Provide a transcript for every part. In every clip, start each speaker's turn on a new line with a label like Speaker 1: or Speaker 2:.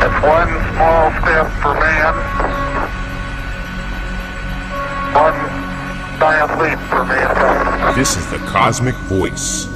Speaker 1: It's one small step for man, one giant leap for mankind.
Speaker 2: This is the Cosmick Voice.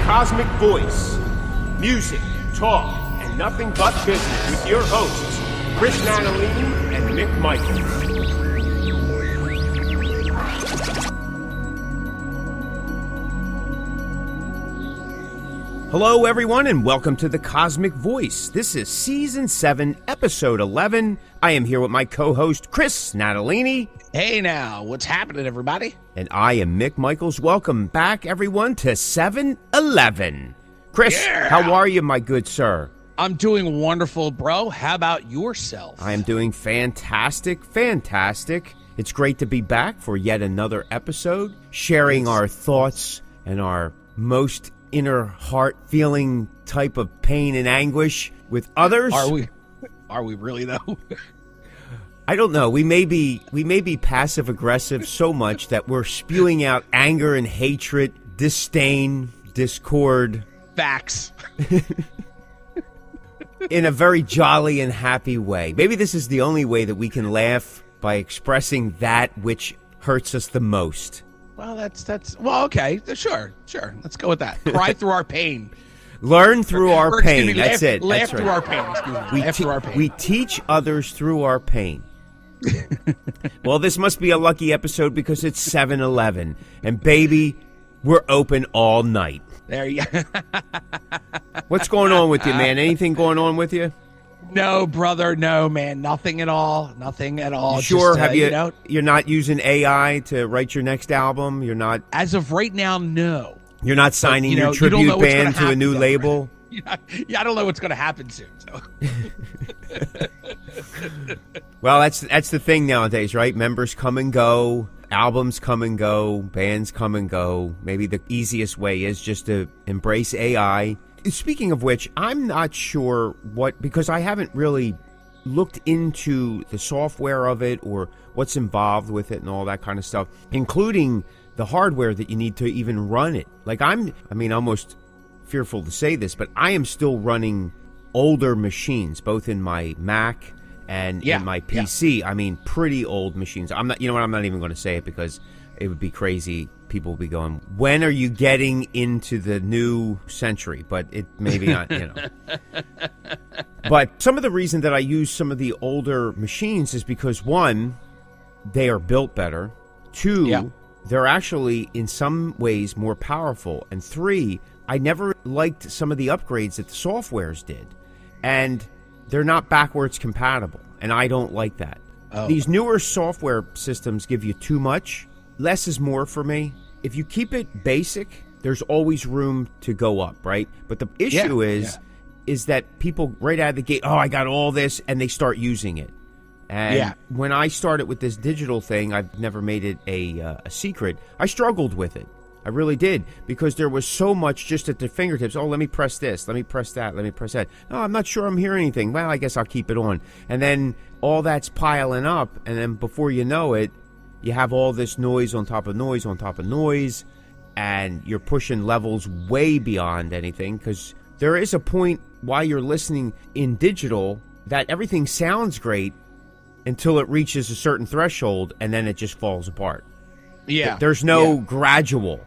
Speaker 2: Cosmick Voice. Music, talk, and nothing but business with your hosts, Chris Natalini and Mick Michaels. Hello, everyone, and welcome to the Cosmick Voice. This is Season 7, Episode 11. I am here with my co-host, Chris Natalini.
Speaker 3: Hey now, what's happening, everybody?
Speaker 2: And I am Mick Michaels. Welcome back, everyone, to 7-11. Chris, How are you, my good sir?
Speaker 3: I'm doing wonderful, bro. How about yourself?
Speaker 2: I am doing fantastic. It's great to be back for yet another episode, sharing our thoughts and our most inner heart feeling type of pain and anguish with others.
Speaker 3: Are we really though?
Speaker 2: I don't know. We may be passive aggressive so much that we're spewing out anger and hatred, disdain, discord.
Speaker 3: Facts.
Speaker 2: In a very jolly and happy way. Maybe this is the only way that we can laugh, by expressing that which hurts us the most.
Speaker 3: Well, well, okay. Sure. Let's go with that. Cry through our pain.
Speaker 2: Learn through our pain. That's it.
Speaker 3: Laugh
Speaker 2: That's
Speaker 3: through
Speaker 2: right.
Speaker 3: our pain. Excuse me. Laugh through our pain.
Speaker 2: We teach others through our pain. Well, this must be a lucky episode because it's 7-11. And baby, we're open all night.
Speaker 3: There you go.
Speaker 2: What's going on with you, man? Anything going on with you?
Speaker 3: No, brother. No, man. Nothing at all.
Speaker 2: You sure?
Speaker 3: Just,
Speaker 2: You're not using AI to write your next album? You're not?
Speaker 3: As of right now, no.
Speaker 2: You're not signing your tribute band to a new label?
Speaker 3: Yeah, I don't know what's going to happen soon. So.
Speaker 2: Well, that's the thing nowadays, right? Members come and go, albums come and go, bands come and go. Maybe the easiest way is just to embrace AI. Speaking of which, I'm not sure because I haven't really looked into the software of it or what's involved with it and all that kind of stuff, including the hardware that you need to even run it. Like almost fearful to say this, but I am still running older machines, both in my Mac and in my PC. Yeah. I mean, pretty old machines. I'm not even going to say it because it would be crazy. People will be going, when are you getting into the new century? But it maybe not, But some of the reason that I use some of the older machines is because, one, they are built better. Two, they're actually in some ways more powerful. And three, I never liked some of the upgrades that the softwares did. And they're not backwards compatible. And I don't like that. Oh. These newer software systems give you too much. Less is more for me. If you keep it basic, there's always room to go up, right? But the issue is that people right out of the gate, I got all this, and they start using it. And when I started with this digital thing, I've never made it a secret. I struggled with it. I really did, because there was so much just at the fingertips. Oh, let me press this. Let me press that. Let me press that. Oh, I'm not sure I'm hearing anything. Well, I guess I'll keep it on. And then all that's piling up, and then before you know it, you have all this noise on top of noise on top of noise, and you're pushing levels way beyond anything, because there is a point while you're listening in digital that everything sounds great until it reaches a certain threshold, and then it just falls apart.
Speaker 3: Yeah.
Speaker 2: There's no gradual,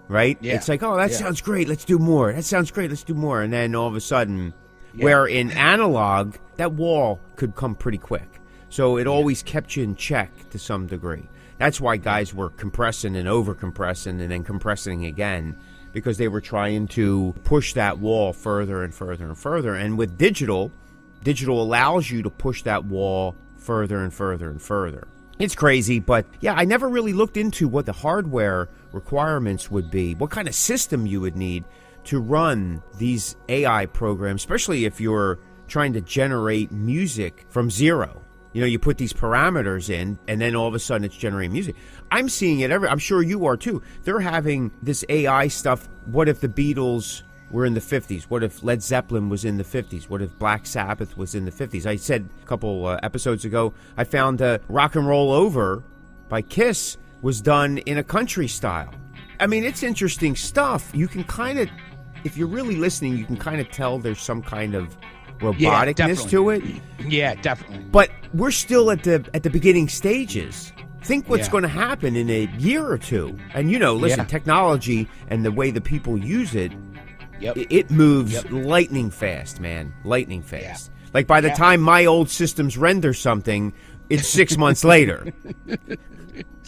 Speaker 2: right?
Speaker 3: Yeah.
Speaker 2: It's like, that sounds great, let's do more. That sounds great, let's do more. And then all of a sudden, where in analog, that wall could come pretty quick. So it always kept you in check to some degree. That's why guys were compressing and over-compressing and then compressing again, because they were trying to push that wall further and further and further. And with digital allows you to push that wall further and further and further. It's crazy, but I never really looked into what the hardware requirements would be, what kind of system you would need to run these AI programs, especially if you're trying to generate music from zero. You know, you put these parameters in, and then all of a sudden it's generating music. I'm seeing it I'm sure you are too. They're having this AI stuff. What if the Beatles were in the 50s? What if Led Zeppelin was in the 50s? What if Black Sabbath was in the 50s? I said a couple episodes ago, I found Rock and Roll Over by Kiss was done in a country style. I mean, it's interesting stuff. You can kind of, if you're really listening, you can kind of tell there's some kind of roboticness to it.
Speaker 3: Yeah, definitely.
Speaker 2: But we're still at the beginning stages. Think what's going to happen in a year or two. And, you know, listen, technology and the way the people use it, it moves lightning fast, man. Lightning fast. Yeah. Like by the time my old systems render something, it's 6 months later.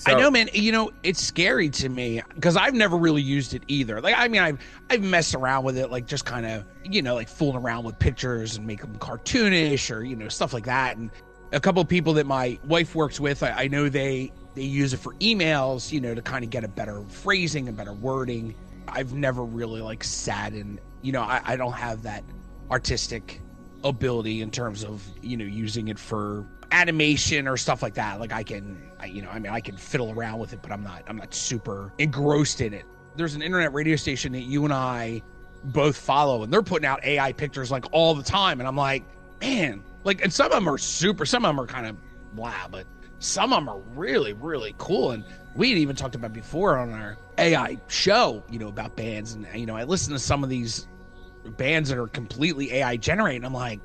Speaker 3: I know, man. You know, it's scary to me because I've never really used it either. Like, I mean, I've messed around with it, like just kind of, you know, like fooling around with pictures and make them cartoonish or, you know, stuff like that. And a couple of people that my wife works with, I know they use it for emails, you know, to kind of get a better phrasing and better wording. I've never really like sat in, you know, I don't have that artistic ability in terms of, you know, using it for animation or stuff like that. Like I can fiddle around with it, but I'm not super engrossed in it. There's an internet radio station that you and I both follow, and they're putting out AI pictures like all the time. And I'm like, man, like, and some of them are super, some of them are kind of blah, but some of them are really, really cool. And we had even talked about before on our AI show, you know, about bands. And, you know, I listen to some of these bands that are completely AI generated. And I'm like,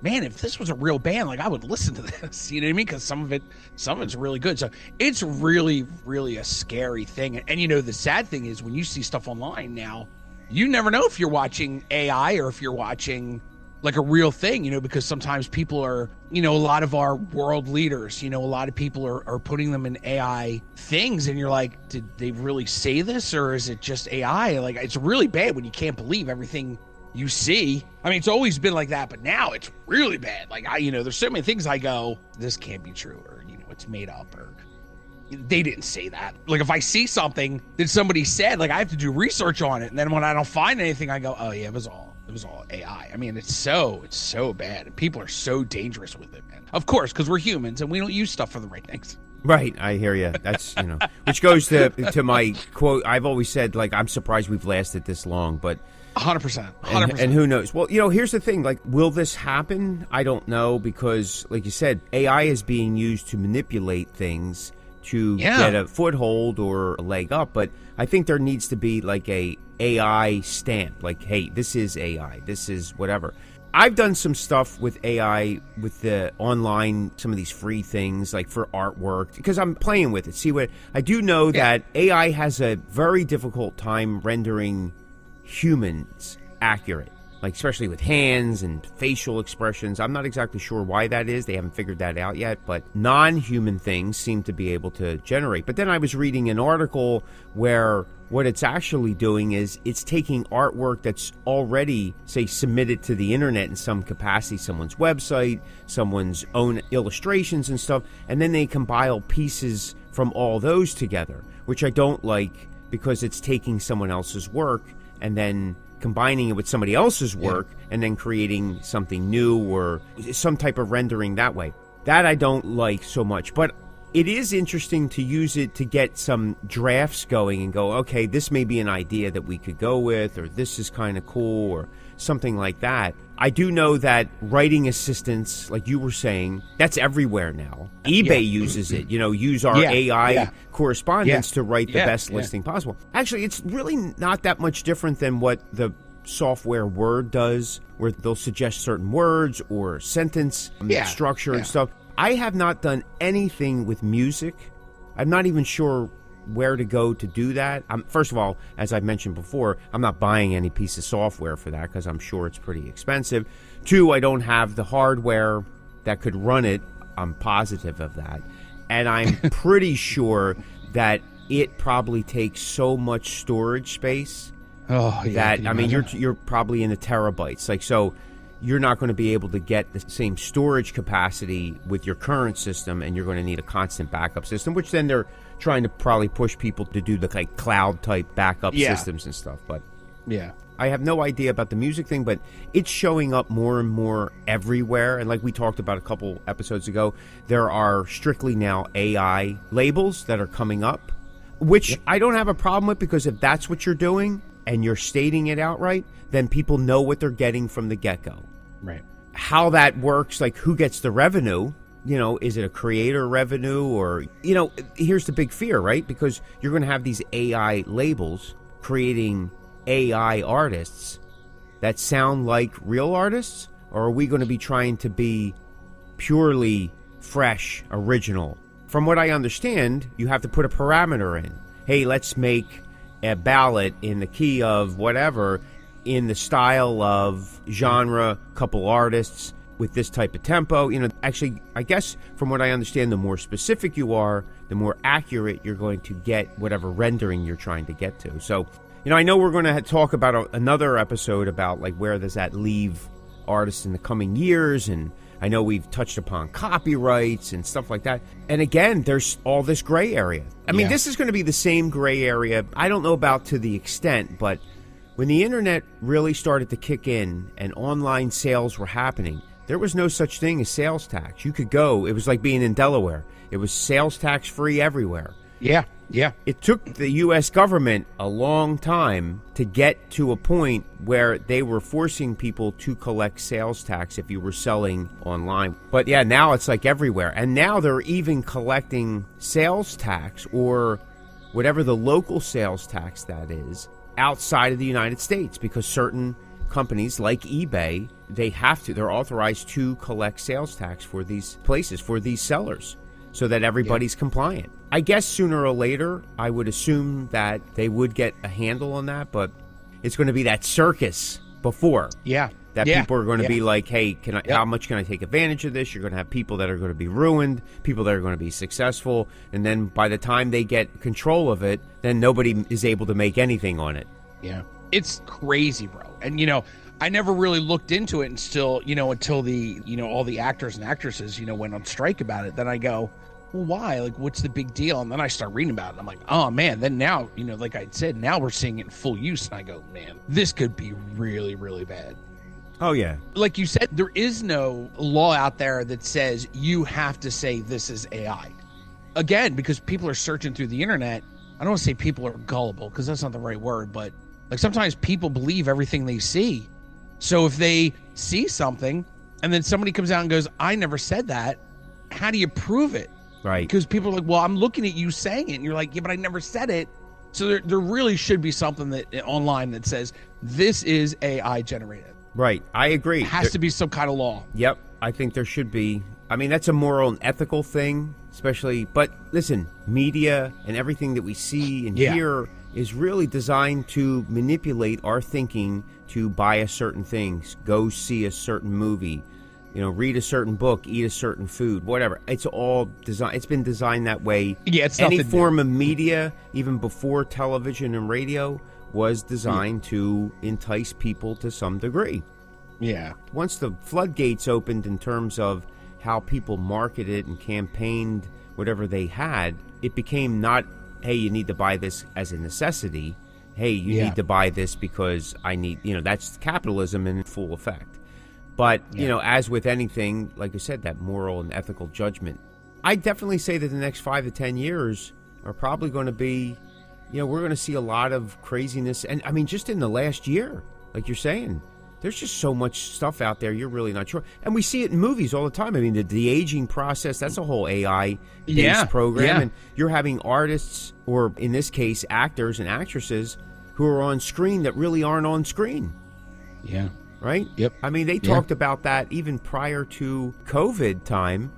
Speaker 3: man, if this was a real band, like I would listen to this, you know what I mean? Because some of it's really good. So it's really, really a scary thing. And you know, the sad thing is when you see stuff online now, you never know if you're watching AI or if you're watching like a real thing, you know, because sometimes people are, you know, a lot of our world leaders, you know, a lot of people are putting them in AI things. And you're like, did they really say this or is it just AI? Like, it's really bad when you can't believe everything you see. I mean, it's always been like that, but now it's really bad. Like, there's so many things I go, this can't be true, or, you know, it's made up, or they didn't say that. Like, if I see something that somebody said, like, I have to do research on it. And then when I don't find anything, I go, oh yeah, it was all AI. I mean, it's so bad. And people are so dangerous with it, man. Of course, because we're humans and we don't use stuff for the right things.
Speaker 2: Right, I hear you. That's, you know, which goes to my quote. I've always said, like, I'm surprised we've lasted this long, but
Speaker 3: 100%.
Speaker 2: And who knows? Well, you know, here's the thing. Like, will this happen? I don't know, because, like you said, AI is being used to manipulate things to get a foothold or a leg up. But I think there needs to be like a AI stamp. Like, hey, this is AI. This is whatever. I've done some stuff with AI with the online, some of these free things like for artwork, because I'm playing with it. See what I do know that AI has a very difficult time rendering humans accurate, like especially with hands and facial expressions. I'm not exactly sure why that is. They haven't figured that out yet, but non-human things seem to be able to generate. But then I was reading an article where what it's actually doing is it's taking artwork that's already, say, submitted to the internet in some capacity, someone's website, someone's own illustrations and stuff, and then they compile pieces from all those together, which I don't like, because it's taking someone else's work and then combining it with somebody else's work and then creating something new or some type of rendering that way. That I don't like so much. But it is interesting to use it to get some drafts going and go, okay, this may be an idea that we could go with, or this is kind of cool, or something like that. I do know that writing assistants, like you were saying, that's everywhere now. eBay uses it, you know, use our AI correspondence to write the best listing possible. Actually, it's really not that much different than what the software Word does, where they'll suggest certain words or sentence structure and stuff. I have not done anything with music. I'm not even sure where to go to do that. First of all, as I mentioned before, I'm not buying any piece of software for that because I'm sure it's pretty expensive. Two, I don't have the hardware that could run it. I'm positive of that. And I'm pretty sure that it probably takes so much storage space that, I mean, you're probably in the terabytes. Like, so you're not going to be able to get the same storage capacity with your current system, and you're going to need a constant backup system, which then they're trying to probably push people to do the like cloud type backup systems and stuff. But
Speaker 3: Yeah.
Speaker 2: I have no idea about the music thing, but it's showing up more and more everywhere. And like we talked about a couple episodes ago, there are strictly now AI labels that are coming up, which I don't have a problem with, because if that's what you're doing and you're stating it outright, then people know what they're getting from the get-go.
Speaker 3: Right.
Speaker 2: How that works, like who gets the revenue, is it a creator revenue or, here's the big fear, right? Because you're going to have these AI labels creating AI artists that sound like real artists, or are we going to be trying to be purely fresh, original? From what I understand, you have to put a parameter in. Hey, let's make a ballad in the key of whatever, in the style of genre, couple artists with this type of tempo. Actually, I guess from what I understand, the more specific you are, the more accurate you're going to get whatever rendering you're trying to get to. So, I know we're going to talk about another episode about like where does that leave artists in the coming years, and I know we've touched upon copyrights and stuff like that. And again, there's all this gray area. I mean, this is going to be the same gray area. I don't know about to the extent, but when the internet really started to kick in and online sales were happening, there was no such thing as sales tax. You could go, it was like being in Delaware. It was sales tax free everywhere.
Speaker 3: Yeah, yeah.
Speaker 2: It took the U.S. government a long time to get to a point where they were forcing people to collect sales tax if you were selling online. But yeah, now it's like everywhere. And now they're even collecting sales tax, or whatever the local sales tax that is, outside of the United States, because certain companies like eBay, they're authorized to collect sales tax for these places, for these sellers, so that everybody's compliant. I guess sooner or later, I would assume that they would get a handle on that, but it's going to be that circus before.
Speaker 3: Yeah.
Speaker 2: That people are going to be like, hey, how much can I take advantage of this? You're going to have people that are going to be ruined, people that are going to be successful, and then by the time they get control of it, then nobody is able to make anything on it.
Speaker 3: Yeah. It's crazy, bro. And, I never really looked into it until the, all the actors and actresses, went on strike about it. Then I go, well, why? Like, what's the big deal? And then I start reading about it. I'm like, oh, man. Then now, like I said, now we're seeing it in full use. And I go, man, this could be really, really bad.
Speaker 2: Oh, yeah.
Speaker 3: Like you said, there is no law out there that says you have to say this is AI. Again, because people are searching through the internet. I don't want to say people are gullible, because that's not the right word, but like sometimes people believe everything they see. So if they see something and then somebody comes out and goes, I never said that, how do you prove it?
Speaker 2: Right.
Speaker 3: Because people are like, well, I'm looking at you saying it. And you're like, yeah, but I never said it. So there really should be something that online that says this is AI generated.
Speaker 2: Right. I agree.
Speaker 3: It has to be some kind of law.
Speaker 2: Yep. I think there should be. I mean, that's a moral and ethical thing, especially. But listen, media and everything that we see and hear is really designed to manipulate our thinking to buy a certain thing, go see a certain movie, read a certain book, eat a certain food, whatever. It's all designed. It's been designed that way.
Speaker 3: Yeah, it's
Speaker 2: any form of media, even before television and radio, was designed to entice people to some degree.
Speaker 3: Yeah.
Speaker 2: Once the floodgates opened in terms of how people marketed and campaigned whatever they had, it became not, hey, you need to buy this as a necessity. Hey, you need to buy this because I need, that's capitalism in full effect. But, as with anything, like I said, that moral and ethical judgment, I definitely say that the next 5 to 10 years are probably going to be, we're going to see a lot of craziness. And I mean, just in the last year, like you're saying, there's just so much stuff out there you're really not sure. And we see it in movies all the time. I mean, the de-aging process, that's a whole AI-based program. Yeah. And you're having artists, or in this case, actors and actresses who are on screen that really aren't on screen.
Speaker 3: Yeah.
Speaker 2: Right?
Speaker 3: Yep.
Speaker 2: I mean, they talked about that even prior to COVID time.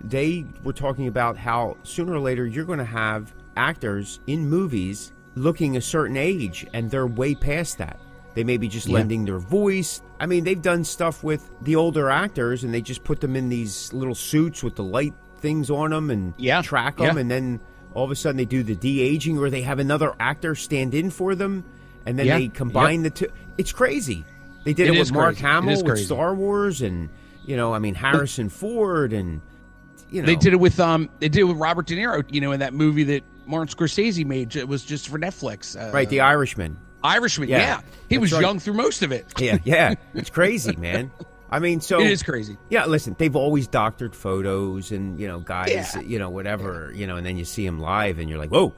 Speaker 2: They were talking about how sooner or later you're going to have actors in movies looking a certain age, and they're way past that. They may be just lending their voice. I mean, they've done stuff with the older actors, and they just put them in these little suits with the light things on them and track them, and then all of a sudden they do the de-aging, or they have another actor stand in for them, and then they combine the two. It's crazy. They did it with Mark Hamill with Star Wars, and Harrison Ford, and
Speaker 3: they did it with Robert De Niro. In that movie that Martin Scorsese made, it was just for Netflix.
Speaker 2: Right, The Irishman.
Speaker 3: Irishman, yeah. He was young through most of it.
Speaker 2: Yeah. It's crazy, man. I mean, so
Speaker 3: it is crazy.
Speaker 2: Yeah, listen, they've always doctored photos and, guys, whatever, and then you see them live and you're like, whoa.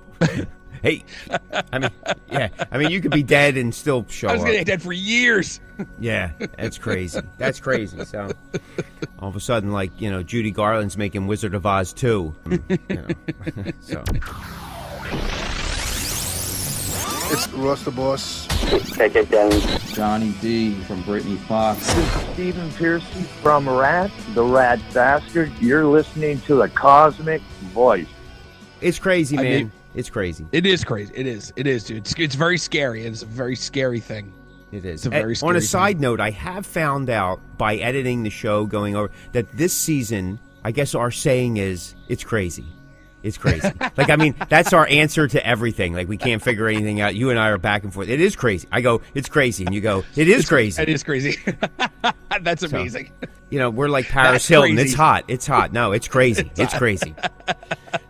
Speaker 2: Hey, I mean, you could be dead and still show up.
Speaker 3: I was going to be dead for years.
Speaker 2: Yeah, that's crazy. That's crazy. So all of a sudden, like, Judy Garland's making Wizard of Oz 2. So.
Speaker 4: It's Russ the Boss.
Speaker 5: Take it down.
Speaker 6: Johnny D from Britney Fox.
Speaker 7: This is Stephen Pearcy from Rat, the Rat Bastard. You're listening to the Cosmick Voice.
Speaker 2: It's crazy, man. It's crazy.
Speaker 3: It is crazy. It is, dude. It's very scary. It's a very scary thing.
Speaker 2: It is.
Speaker 3: It's a very scary
Speaker 2: On a
Speaker 3: thing.
Speaker 2: side note, I have found out by editing the show, going over, that this season, I guess our saying is, it's crazy. It's crazy. Like, I mean, that's our answer to everything. Like, we can't figure anything out. You and I are back and forth. It is crazy. I go, it's crazy. And you go, it is crazy.
Speaker 3: It is crazy. That's amazing.
Speaker 2: So, we're like Paris Hilton. It's hot. It's hot. No, it's crazy. It's crazy.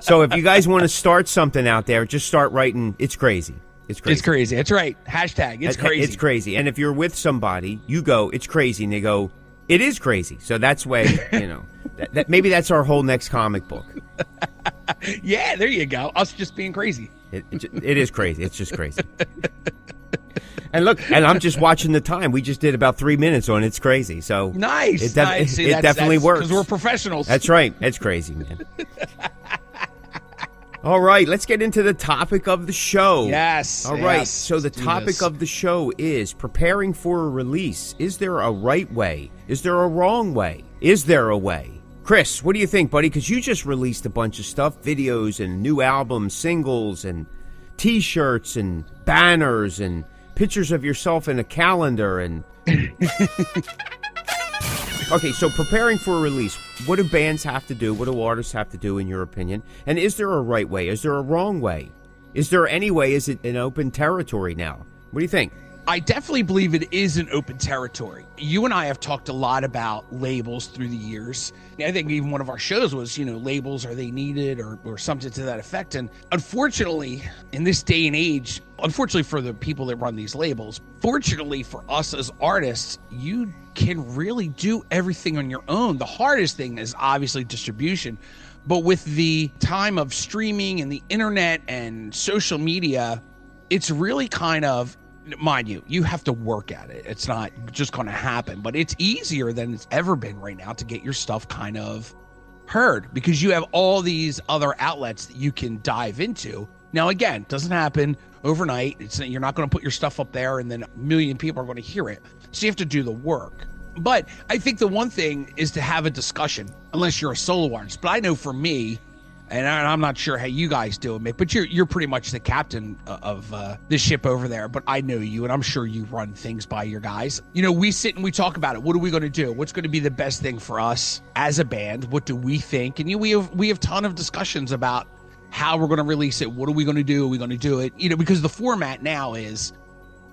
Speaker 2: So if you guys want to start something out there, just start writing, it's crazy. It's crazy.
Speaker 3: It's crazy. That's right. Hashtag, it's crazy.
Speaker 2: It's crazy. And if you're with somebody, you go, it's crazy. And they go, it is crazy. So that's way, that maybe that's our whole next comic book.
Speaker 3: Yeah, there you go. Us just being crazy.
Speaker 2: It is crazy. It's just crazy. And look, and I'm just watching the time. We just did about 3 minutes on It's Crazy. So
Speaker 3: nice.
Speaker 2: It definitely works.
Speaker 3: Because we're professionals.
Speaker 2: That's right. It's crazy, man. All right, let's get into the topic of the show.
Speaker 3: Yes.
Speaker 2: All right, so the topic of the show is preparing for a release. Is there a right way? Is there a wrong way? Is there a way? Chris, what do you think, buddy? Because you just released a bunch of stuff, videos and new albums, singles and T-shirts and banners and pictures of yourself in a calendar and... Okay, so preparing for a release, what do bands have to do? What do artists have to do, in your opinion? And is there a right way? Is there a wrong way? Is there any way? Is it an open territory now? What do you think?
Speaker 3: I definitely believe it is an open territory. You and I have talked a lot about labels through the years. I think even one of our shows was, labels, are they needed or something to that effect? And unfortunately, in this day and age, unfortunately for the people that run these labels, fortunately for us as artists, you can really do everything on your own. The hardest thing is obviously distribution. But with the time of streaming and the internet and social media, it's really kind of, mind you, you have to work at it. It's not just going to happen, but it's easier than it's ever been right now to get your stuff kind of heard because you have all these other outlets that you can dive into. Now, again, it doesn't happen overnight. You're not going to put your stuff up there and then a million people are going to hear it. So you have to do the work. But I think the one thing is to have a discussion, unless you're a solo artist. But I know for me, and I'm not sure how you guys do it, Mick, but you're pretty much the captain of this ship over there. But I know you, and I'm sure you run things by your guys. We sit and we talk about it. What are we going to do? What's going to be the best thing for us as a band? What do we think? And we have ton of discussions about how we're going to release it. What are we going to do? Are we going to do it? Because the format now is,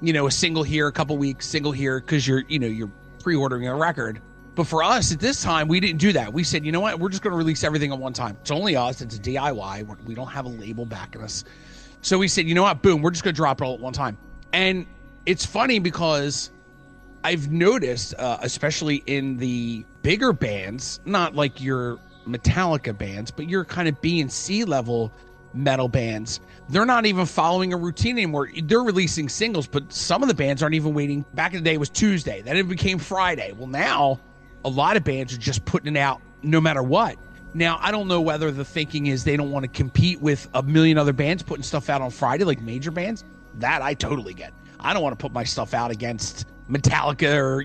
Speaker 3: a single here, a couple weeks, single here, because you're pre-ordering a record. But for us at this time, we didn't do that. We said, you know what? We're just going to release everything at one time. It's only us. It's a DIY. We don't have a label backing us. So we said, you know what? Boom, we're just going to drop it all at one time. And it's funny because I've noticed, especially in the bigger bands, not like your Metallica bands, but your kind of B and C level metal bands, they're not even following a routine anymore. They're releasing singles, but some of the bands aren't even waiting. Back in the day, it was Tuesday. Then it became Friday. Well, now a lot of bands are just putting it out no matter what. Now, I don't know whether the thinking is they don't want to compete with a million other bands putting stuff out on Friday, like major bands. That I totally get. I don't want to put my stuff out against Metallica or,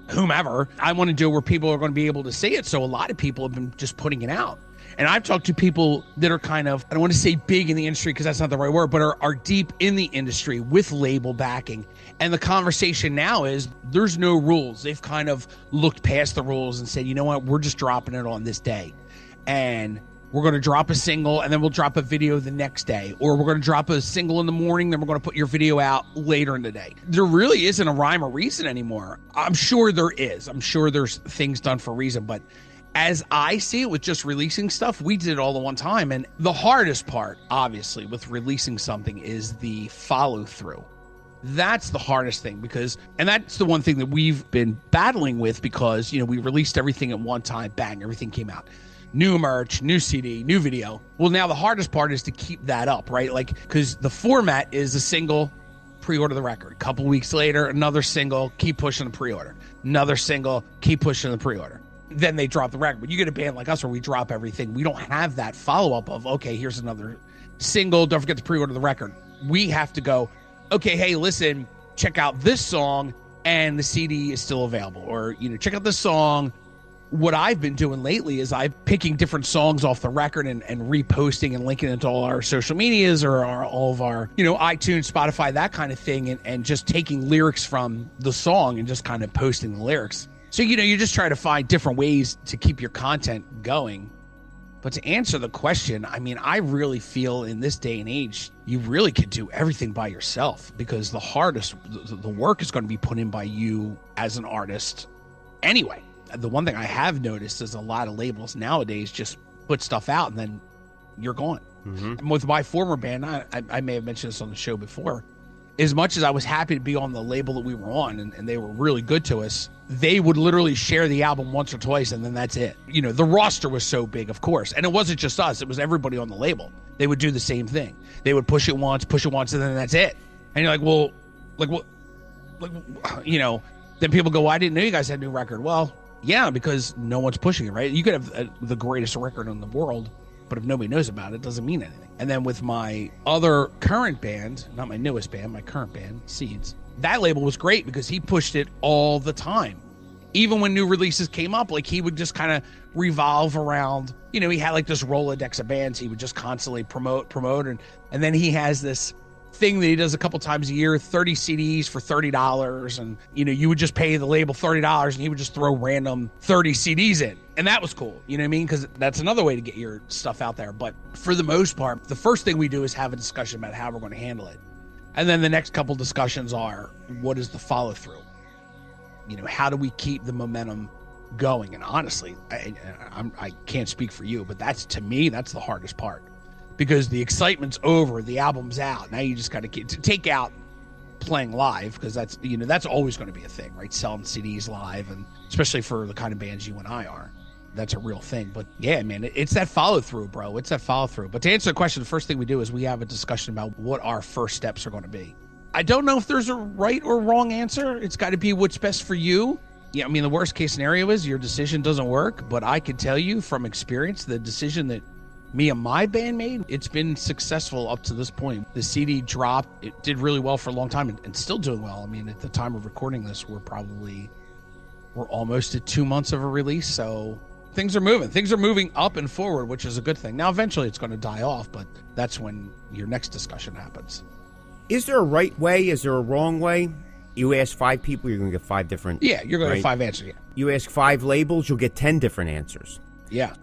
Speaker 3: whomever. I want to do it where people are going to be able to see it. So a lot of people have been just putting it out. And I've talked to people that are kind of, I don't want to say big in the industry because that's not the right word, but are deep in the industry with label backing. And the conversation now is there's no rules. They've kind of looked past the rules and said, you know what, we're just dropping it on this day. And we're going to drop a single and then we'll drop a video the next day. Or we're going to drop a single in the morning, then we're going to put your video out later in the day. There really isn't a rhyme or reason anymore. I'm sure there is. I'm sure there's things done for a reason, but as I see it with just releasing stuff, we did it all at one time. And the hardest part, obviously, with releasing something is the follow through. That's the hardest thing and that's the one thing that we've been battling with because, we released everything at one time, bang, everything came out. New merch, new CD, new video. Well, now the hardest part is to keep that up, right? Like, because the format is a single, pre-order the record. A couple weeks later, another single, keep pushing the pre-order. Another single, keep pushing the pre-order. Then they drop the record. But you get a band like us where we drop everything. We don't have that follow-up of, okay, here's another single. Don't forget to pre-order the record. We have to go, okay, hey, listen, check out this song and the CD is still available. Or, check out this song. What I've been doing lately is I'm picking different songs off the record and reposting and linking it to all our social medias or all of our, iTunes, Spotify, that kind of thing. And just taking lyrics from the song and just kind of posting the lyrics. So, you just try to find different ways to keep your content going. But to answer the question, I really feel in this day and age, you really could do everything by yourself because the work is going to be put in by you as an artist anyway. The one thing I have noticed is a lot of labels nowadays just put stuff out and then you're gone. Mm-hmm. And with my former band, I may have mentioned this on the show before, as much as I was happy to be on the label that we were on and they were really good to us, they would literally share the album once or twice and then that's it. The roster was so big, of course. And it wasn't just us. It was everybody on the label. They would do the same thing. They would push it once, and then that's it. And you're like, well, then people go, well, I didn't know you guys had a new record. Well, yeah, because no one's pushing it, right? You could have the greatest record in the world, but if nobody knows about it, it doesn't mean anything. And then with my other current band, not my newest band, my current band, Seeds, that label was great because he pushed it all the time. Even when new releases came up, like he would just kind of revolve around, he had like this Rolodex of bands he would just constantly promote. And then he has this thing that he does a couple times a year, 30 CDs for $30. And, you would just pay the label $30 and he would just throw random 30 CDs in. And that was cool. You know what I mean? Because that's another way to get your stuff out there. But for the most part, the first thing we do is have a discussion about how we're going to handle it. And then the next couple discussions are, what is the follow through? How do we keep the momentum going? And honestly, I can't speak for you, but to me, that's the hardest part. Because the excitement's over, the album's out. Now you just got to take out playing live because that's always going to be a thing, right? Selling CDs live, and especially for the kind of bands you and I are, that's a real thing. But yeah, man, it's that follow through, bro. It's that follow through. But to answer the question, the first thing we do is we have a discussion about what our first steps are going to be. I don't know if there's a right or wrong answer. It's got to be what's best for you. Yeah, the worst case scenario is your decision doesn't work. But I can tell you from experience, the decision that me and my band made, it's been successful up to this point. The CD dropped. It did really well for a long time and still doing well. At the time of recording this, we're almost at 2 months of a release. So things are moving. Things are moving up and forward, which is a good thing. Now, eventually it's going to die off, but that's when your next discussion happens.
Speaker 2: Is there a right way? Is there a wrong way? You ask 5 people, you're going to get 5 different.
Speaker 3: Yeah, you're going to get 5 answers. Yeah.
Speaker 2: You ask 5 labels, you'll get 10 different answers.
Speaker 3: Yeah.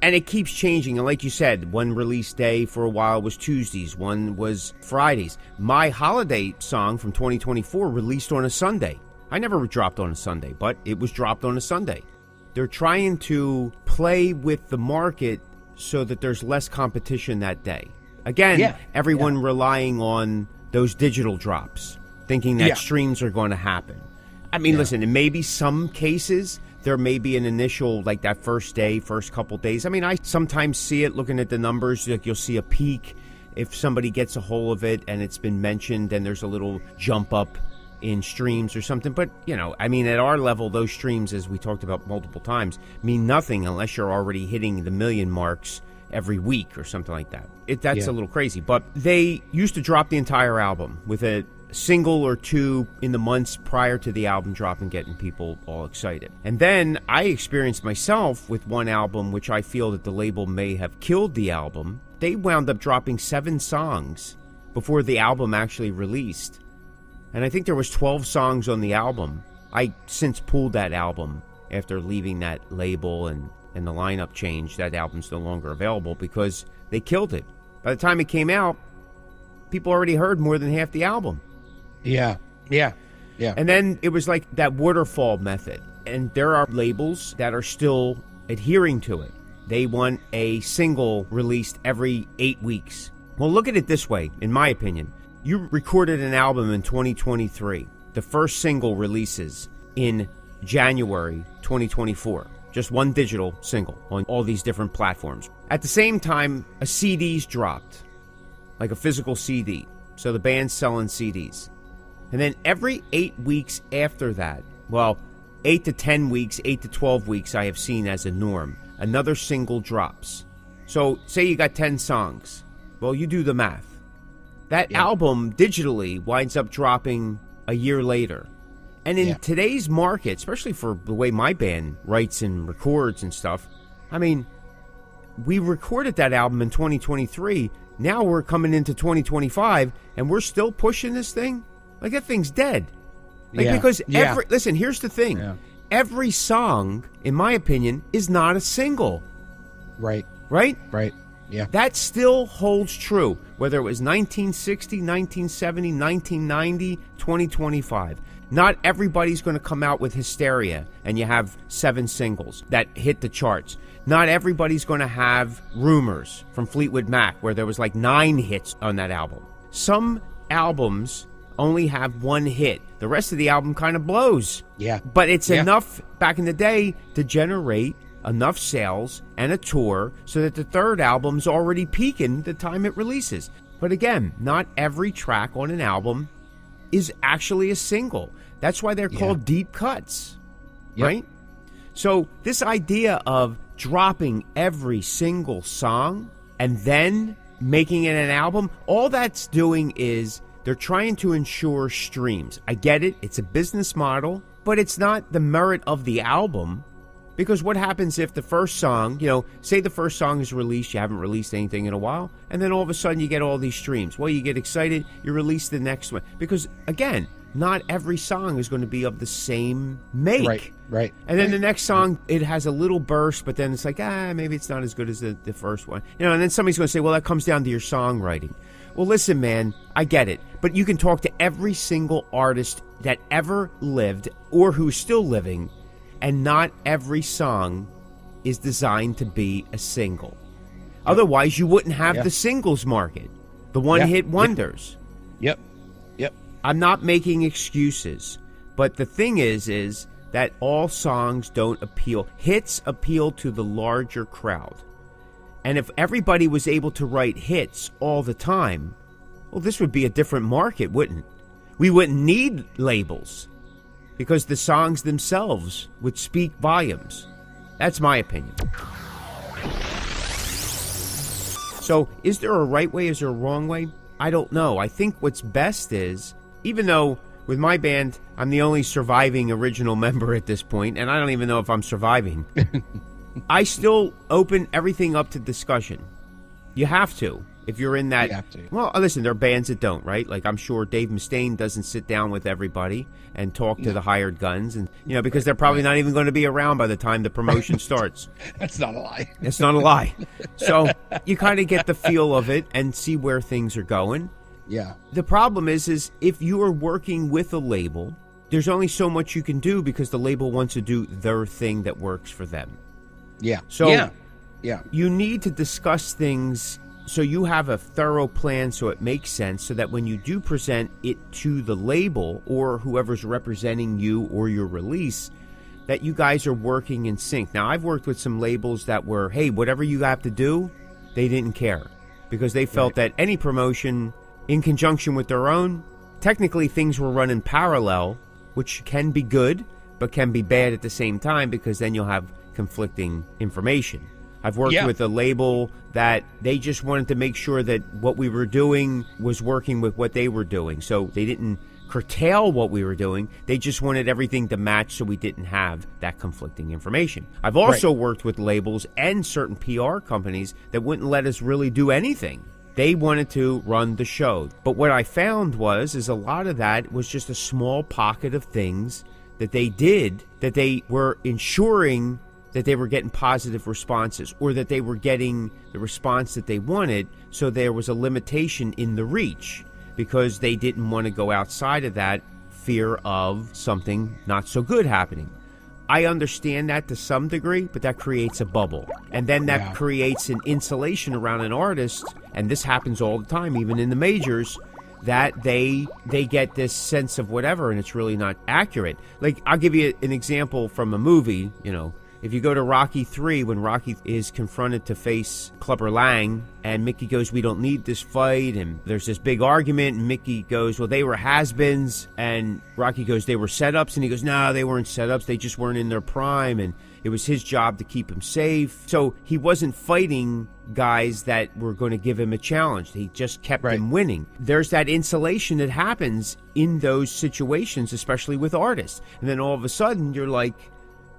Speaker 2: And it keeps changing. And like you said, one release day for a while was Tuesdays. One was Fridays. My holiday song from 2024 released on a Sunday. I never dropped on a Sunday, but it was dropped on a Sunday. They're trying to play with the market so that there's less competition that day. Again, everyone relying on those digital drops, thinking that streams are going to happen. Listen, in maybe some cases, there may be an initial, like that first couple days. I sometimes see it looking at the numbers, like you'll see a peak if somebody gets a hold of it and it's been mentioned, and there's a little jump up in streams or something. But, at our level, those streams, as we talked about multiple times, mean nothing unless you're already hitting the million marks every week or something like that. That's a little crazy. But they used to drop the entire album with a single or 2 in the months prior to the album drop and getting people all excited. And then I experienced myself with one album, which I feel that the label may have killed the album. They wound up dropping 7 songs before the album actually released. And I think there was 12 songs on the album. I since pulled that album after leaving that label and the lineup changed. That album's no longer available because they killed it. By the time it came out, people already heard more than half the album.
Speaker 3: Yeah.
Speaker 2: And then it was like that waterfall method. And there are labels that are still adhering to it. They want a single released every 8 weeks. Well, look at it this way, in my opinion. you recorded an album in 2023. The first single releases in January 2024. Just one digital single on all these different platforms. At the same time, a CD's dropped, like a physical CD. So the band's selling CDs. And then every 8 weeks after that, well, 8 to 10 weeks, 8 to 12 weeks, I have seen as a norm, another single drops. So say you got 10 songs. Well, you do the math. That album digitally winds up dropping a year later. And in today's market, especially for the way my band writes and records and stuff, I mean, we recorded that album in 2023. Now we're coming into 2025, and we're still pushing this thing? Like, that thing's dead. Like, because listen, here's the thing. Yeah. Every song, in my opinion, is not a single.
Speaker 3: Right.
Speaker 2: Right?
Speaker 3: Right. Yeah.
Speaker 2: That still holds true, whether it was 1960, 1970, 1990, 2025. Not everybody's going to come out with Hysteria and you have 7 singles that hit the charts. Not everybody's going to have Rumors from Fleetwood Mac, where there was like 9 hits on that album. Some albums only have 1 hit. The rest of the album kind of blows.
Speaker 3: Yeah.
Speaker 2: But it's enough back in the day to generate enough sales and a tour so that the third album's already peaking the time it releases. But again, not every track on an album is actually a single. That's why they're called deep cuts, right? So this idea of dropping every single song and then making it an album, all that's doing is they're trying to ensure streams. I get it. It's a business model, but it's not the merit of the album. Because what happens if the first song, say the first song is released, you haven't released anything in a while, and then all of a sudden you get all these streams. Well, you get excited, you release the next one. Because, again, not every song is going to be of the same make.
Speaker 3: Right.
Speaker 2: And then the next song, it has a little burst, but then it's like, maybe it's not as good as the first one. And then somebody's going to say, well, that comes down to your songwriting. Well, listen, man, I get it. But you can talk to every single artist that ever lived or who's still living, and not every song is designed to be a single. Otherwise, you wouldn't have the singles market, the one-hit wonders.
Speaker 3: Yep.
Speaker 2: I'm not making excuses, but the thing is that all songs don't appeal. Hits appeal to the larger crowd. And if everybody was able to write hits all the time, well, this would be a different market, wouldn't it? We wouldn't need labels, because the songs themselves would speak volumes. That's my opinion. So, is there a right way? Is there a wrong way? I don't know. I think what's best is, even though with my band, I'm the only surviving original member at this point, and I don't even know if I'm surviving, I still open everything up to discussion. You have to. If you're in that...
Speaker 3: You have to.
Speaker 2: Well, listen, there are bands that don't, right? Like, I'm sure Dave Mustaine doesn't sit down with everybody and talk to the hired guns, and because they're probably not even going to be around by the time the promotion starts.
Speaker 3: That's not a lie.
Speaker 2: It's not a lie. So you kind of get the feel of it and see where things are going.
Speaker 3: Yeah.
Speaker 2: The problem is if you are working with a label, there's only so much you can do because the label wants to do their thing that works for them.
Speaker 3: Yeah.
Speaker 2: So you need to discuss things so you have a thorough plan so it makes sense, so that when you do present it to the label or whoever's representing you or your release, that you guys are working in sync. Now, I've worked with some labels that were, hey, whatever you have to do, they didn't care, because they felt that any promotion in conjunction with their own, technically things were run in parallel, which can be good, but can be bad at the same time, because then you'll have conflicting information. I've worked with a label that they just wanted to make sure that what we were doing was working with what they were doing. So they didn't curtail what we were doing. They just wanted everything to match so we didn't have that conflicting information. I've also worked with labels and certain PR companies that wouldn't let us really do anything. They wanted to run the show. But what I found is a lot of that was just a small pocket of things that they did, that they were ensuring that they were getting positive responses, or that they were getting the response that they wanted, so there was a limitation in the reach, because they didn't want to go outside of that fear of something not so good happening. I understand that to some degree, but that creates a bubble. And then that creates an insulation around an artist, and this happens all the time, even in the majors, that they get this sense of whatever, and it's really not accurate. Like, I'll give you an example from a movie. If you go to Rocky 3, when Rocky is confronted to face Clubber Lang, and Mickey goes, we don't need this fight, and there's this big argument, and Mickey goes, well, they were has-beens, and Rocky goes, they were setups, and he goes, no, they weren't setups, they just weren't in their prime, and it was his job to keep him safe. So he wasn't fighting guys that were going to give him a challenge. He just kept him winning. There's that insulation that happens in those situations, especially with artists. And then all of a sudden, you're like,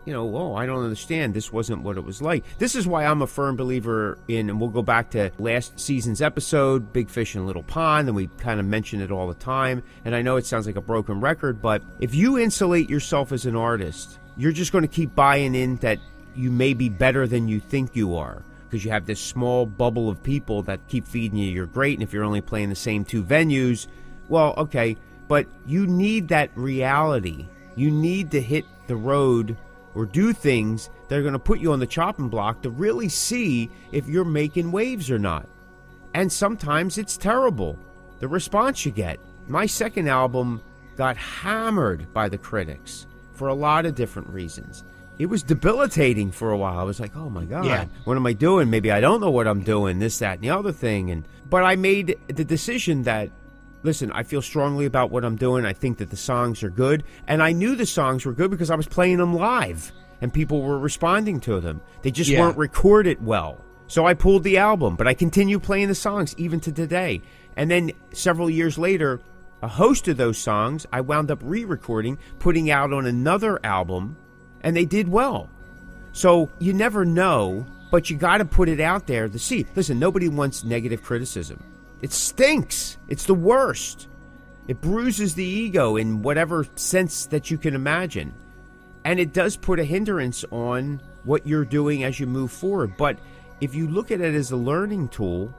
Speaker 2: oh, I don't understand. This wasn't what it was like. This is why I'm a firm believer in, and we'll go back to last season's episode, Big Fish in Little Pond, and we kind of mention it all the time. And I know it sounds like a broken record, but if you insulate yourself as an artist, you're just going to keep buying in that you may be better than you think you are, because you have this small bubble of people that keep feeding you you're great, and if you're only playing the same 2 venues, well, okay, but you need that reality. You need to hit the road or do things that are going to put you on the chopping block to really see if you're making waves or not. And sometimes it's terrible, the response you get. My second album got hammered by the critics for a lot of different reasons. It was debilitating for a while. I was like, oh my God, what am I doing? Maybe I don't know what I'm doing, this, that, and the other thing. But I made the decision that, listen, I feel strongly about what I'm doing. I think that the songs are good. And I knew the songs were good because I was playing them live and people were responding to them. They just weren't recorded well. So I pulled the album, but I continue playing the songs even to today. And then several years later, a host of those songs I wound up re-recording, putting out on another album, and they did well. So you never know, but you got to put it out there to see. Listen, nobody wants negative criticism. It stinks. It's the worst. It bruises the ego in whatever sense that you can imagine. And it does put a hindrance on what you're doing as you move forward. But if you look at it as a learning tool,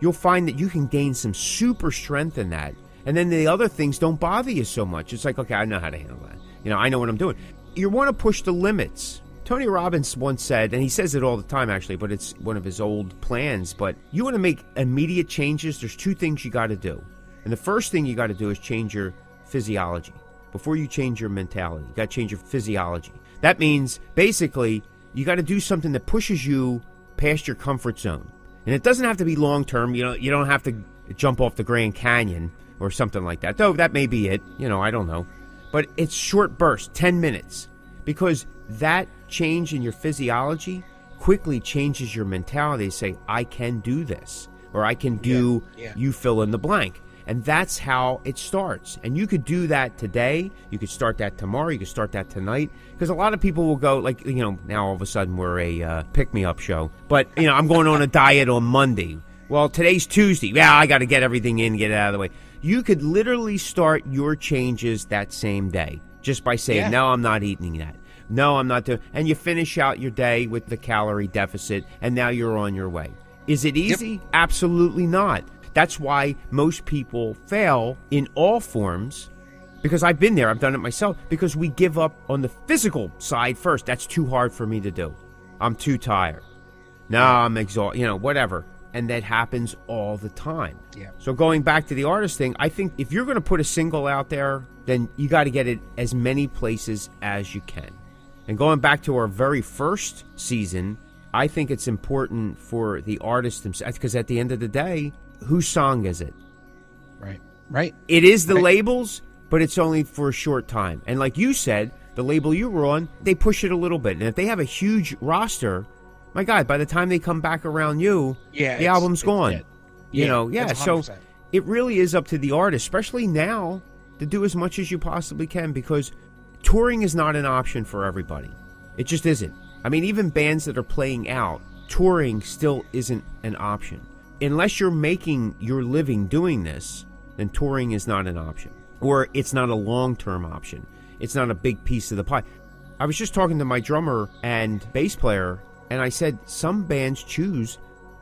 Speaker 2: you'll find that you can gain some super strength in that. And then the other things don't bother you so much. It's like, okay, I know how to handle that. I know what I'm doing. You want to push the limits. Tony Robbins once said, and he says it all the time actually, but it's one of his old plans, but you want to make immediate changes, there's 2 things you got to do. And the first thing you got to do is change your physiology. Before you change your mentality, you got to change your physiology. That means basically you got to do something that pushes you past your comfort zone. And it doesn't have to be long term. You don't have to jump off the Grand Canyon or something like that. Though that may be it. I don't know. But it's short bursts, 10 minutes. Because that change in your physiology quickly changes your mentality to say, I can do this. Or I can do, you fill in the blank. And that's how it starts. And you could do that today. You could start that tomorrow. You could start that tonight. Because a lot of people will go, like, now all of a sudden we're a pick-me-up show. But, I'm going on a diet on Monday. Well, today's Tuesday. Yeah, I got to get everything in, get it out of the way. You could literally start your changes that same day just by saying, no, I'm not eating that. No, I'm not doing. And you finish out your day with the calorie deficit, and now you're on your way. Is it easy? Absolutely not. That's why most people fail in all forms, because I've been there. I've done it myself, because we give up on the physical side first. That's too hard for me to do. I'm too tired. No, I'm exhausted, whatever. And that happens all the time. Yeah. So going back to the artist thing, I think if you're going to put a single out there, then you got to get it as many places as you can. And going back to our very first season, I think it's important for the artists themselves, because at the end of the day, whose song is it?
Speaker 3: Right.
Speaker 2: It is the labels, but it's only for a short time. And like you said, the label you were on, they push it a little bit. And if they have a huge roster, my God, by the time they come back around you, the album's gone. So it really is up to the artist, especially now, to do as much as you possibly can, because touring is not an option for everybody. It just isn't. I mean, even bands that are playing out, touring still isn't an option. Unless you're making your living doing this, then touring is not an option. Or it's not a long-term option. It's not a big piece of the pie. I was just talking to my drummer and bass player, and I said some bands choose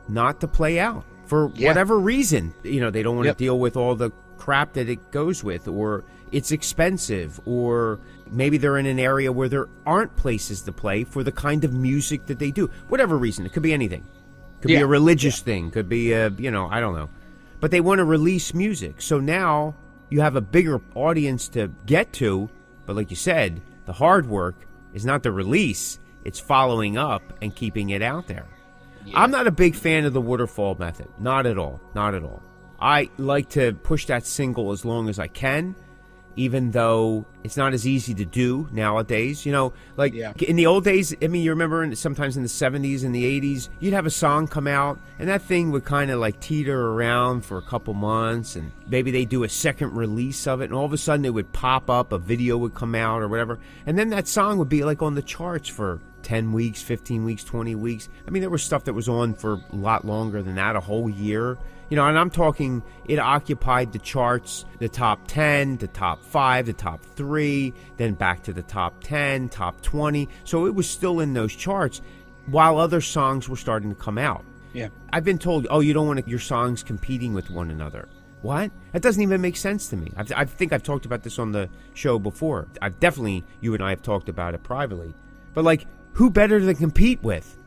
Speaker 2: not to play out for whatever reason. They don't want to deal with all the crap that it goes with, or it's expensive, or maybe they're in an area where there aren't places to play for the kind of music that they do. Whatever reason. It could be anything. Could be a religious thing. Could be I don't know. but they want to release music. So now you have a bigger audience to get to, but like you said, the hard work is not the release, it's following up and keeping it out there. Yeah. I'm not a big fan of the waterfall method. Not at all. Not at all. I like to push that single as long as I can, even though it's not as easy to do nowadays. You know, like in the old days, I mean, you remember sometimes in the 70s and the 80s, you'd have a song come out, and that thing would kind of like teeter around for a couple months, and maybe they do a second release of it, and all of a sudden it would pop up, a video would come out or whatever, and then that song would be like on the charts for 10 weeks, 15 weeks, 20 weeks. I mean, there was stuff that was on for a lot longer than that, a whole year. You know, and I'm talking, it occupied the charts, the top 10, the top 5, the top 3, then back to the top 10, top 20. So it was still in those charts while other songs were starting to come out.
Speaker 3: Yeah.
Speaker 2: I've been told, oh, you don't want your songs competing with one another. What? That doesn't even make sense to me. I think I've talked about this on the show before. I've definitely, you and I have talked about it privately. But like, who better to compete with?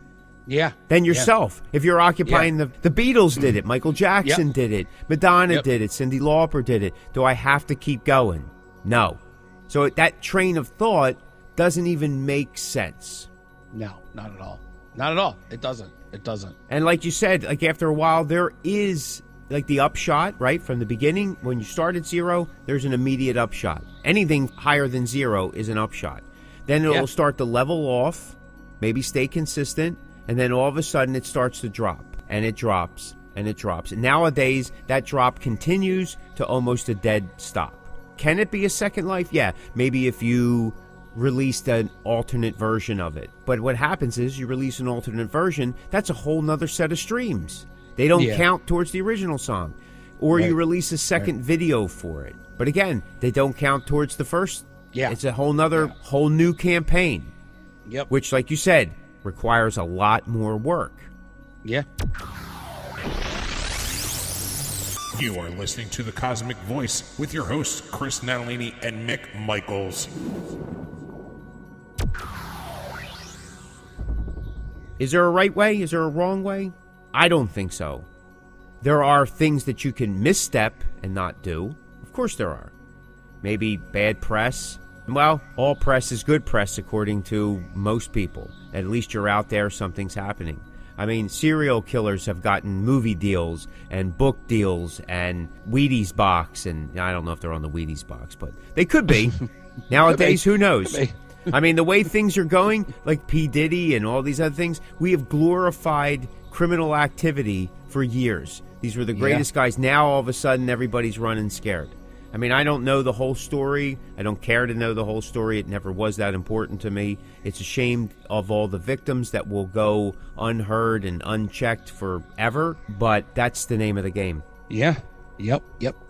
Speaker 3: Yeah.
Speaker 2: Than yourself. Yeah. If you're occupying the Beatles did it, Michael Jackson did it, Madonna did it, Cyndi Lauper did it. Do I have to keep going? No. So that train of thought doesn't even make sense.
Speaker 3: No, not at all. Not at all. It doesn't. It doesn't.
Speaker 2: And like you said, like after a while, there is like the upshot, right? From the beginning, when you start at 0, there's an immediate upshot. Anything higher than 0 is an upshot. Then it'll start to level off, maybe stay consistent, and then all of a sudden it starts to drop, and it drops, and it drops. And nowadays, that drop continues to almost a dead stop. Can it be a second life? Yeah, maybe if you released an alternate version of it. But what happens is you release an alternate version, that's a whole nother set of streams. They don't count towards the original song. Or you release a second video for it. But again, they don't count towards the first. Yeah. It's a whole new campaign.
Speaker 3: Yep.
Speaker 2: Which, like you said, requires a lot more work.
Speaker 3: Yeah.
Speaker 5: You are listening to the Cosmick Voice with your hosts, Chris Natalini and Mick Michaels.
Speaker 2: Is there a right way? Is there a wrong way? I don't think so. There are things that you can misstep and not do. Of course there are. Maybe bad press. Well, all press is good press according to most people. At least you're out there, something's happening. I mean, serial killers have gotten movie deals and book deals and Wheaties box, and I don't know if they're on the Wheaties box, but they could be. Nowadays, who knows? I mean, the way things are going, like P. Diddy and all these other things, we have glorified criminal activity for years. These were the greatest guys. Now, all of a sudden, everybody's running scared. I mean, I don't know the whole story. I don't care to know the whole story. It never was that important to me. It's a shame of all the victims that will go unheard and unchecked forever, but that's the name of the game.
Speaker 3: Yeah. Yep.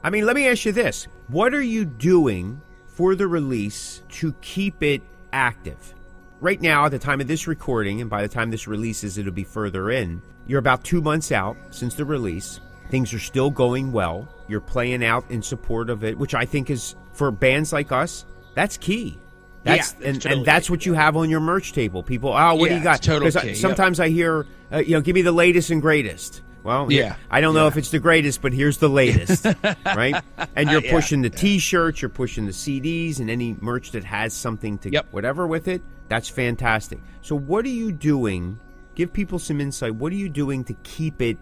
Speaker 2: I mean, let me ask you this. What are you doing for the release to keep it active? Right now, at the time of this recording, and by the time this releases, it'll be further in, you're about 2 months out since the release. Things are still going well. You're playing out in support of it, which I think is, for bands like us, that's key. And that's what you have on your merch table. People, what do you got? Because sometimes I hear, give me the latest and greatest. Well, I don't know if it's the greatest, but here's the latest, right? And you're pushing the T-shirts, you're pushing the CDs, and any merch that has something to whatever with it. That's fantastic. So what are you doing? Give people some insight. What are you doing to keep it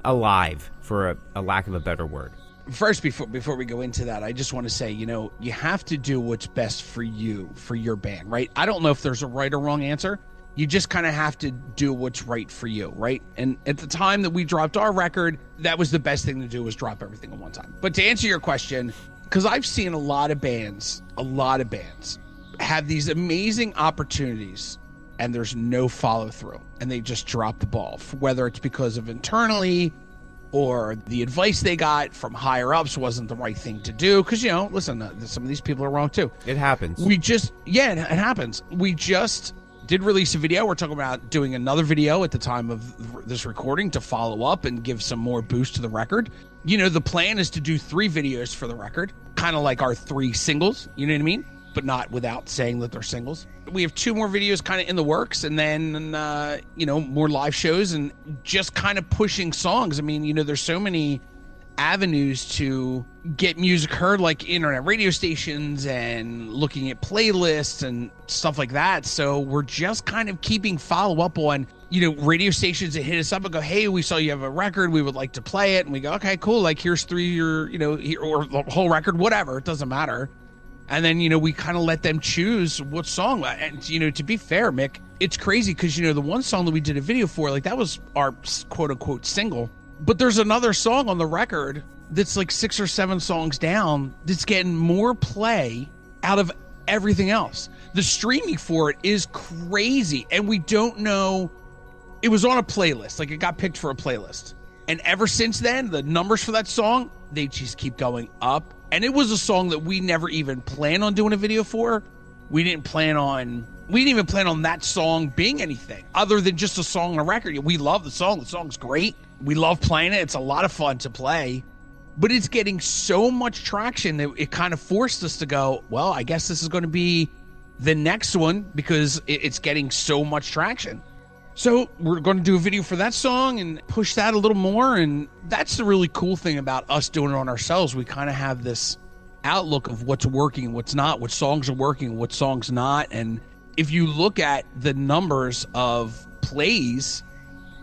Speaker 2: alive, for a lack of a better word?
Speaker 3: First, before we go into that, I just want to say, you have to do what's best for you, for your band, right? I don't know if there's a right or wrong answer. You just kind of have to do what's right for you, right? And at the time that we dropped our record, that was the best thing to do, was drop everything at one time. But to answer your question, because I've seen a lot of bands have these amazing opportunities and there's no follow through and they just drop the ball, whether it's because of internally or the advice they got from higher ups wasn't the right thing to do. Because, listen, some of these people are wrong too.
Speaker 2: It happens.
Speaker 3: It happens. We just did release a video. We're talking about doing another video at the time of this recording to follow up and give some more boost to the record. The plan is to do 3 videos for the record, kind of like our 3 singles, you know what I mean? But not without saying that they're singles. We have 2 more videos kind of in the works, and then, more live shows and just kind of pushing songs. I mean, there's so many avenues to get music heard, like internet radio stations and looking at playlists and stuff like that. So we're just kind of keeping follow up on, radio stations that hit us up and go, hey, we saw you have a record, we would like to play it. And we go, okay, cool. Like, here's 3 or, or the whole record, whatever. It doesn't matter. And then, we kind of let them choose what song. And, to be fair, Mick, it's crazy because, the one song that we did a video for, like, that was our quote unquote single. But there's another song on the record that's like 6 or 7 songs down that's getting more play out of everything else. The streaming for it is crazy. And we don't know. It was on a playlist. Like, it got picked for a playlist. And ever since then, the numbers for that song, they just keep going up. And it was a song that we never even planned on doing a video for. We didn't even plan on that song being anything other than just a song on a record. We love the song. The song's great. We love playing it. It's a lot of fun to play. But it's getting so much traction that it kind of forced us to go, well, I guess this is going to be the next one because it's getting so much traction. So we're going to do a video for that song and push that a little more. And that's the really cool thing about us doing it on ourselves. We kind of have this outlook of what's working and what's not, what songs are working, what songs not. And if you look at the numbers of plays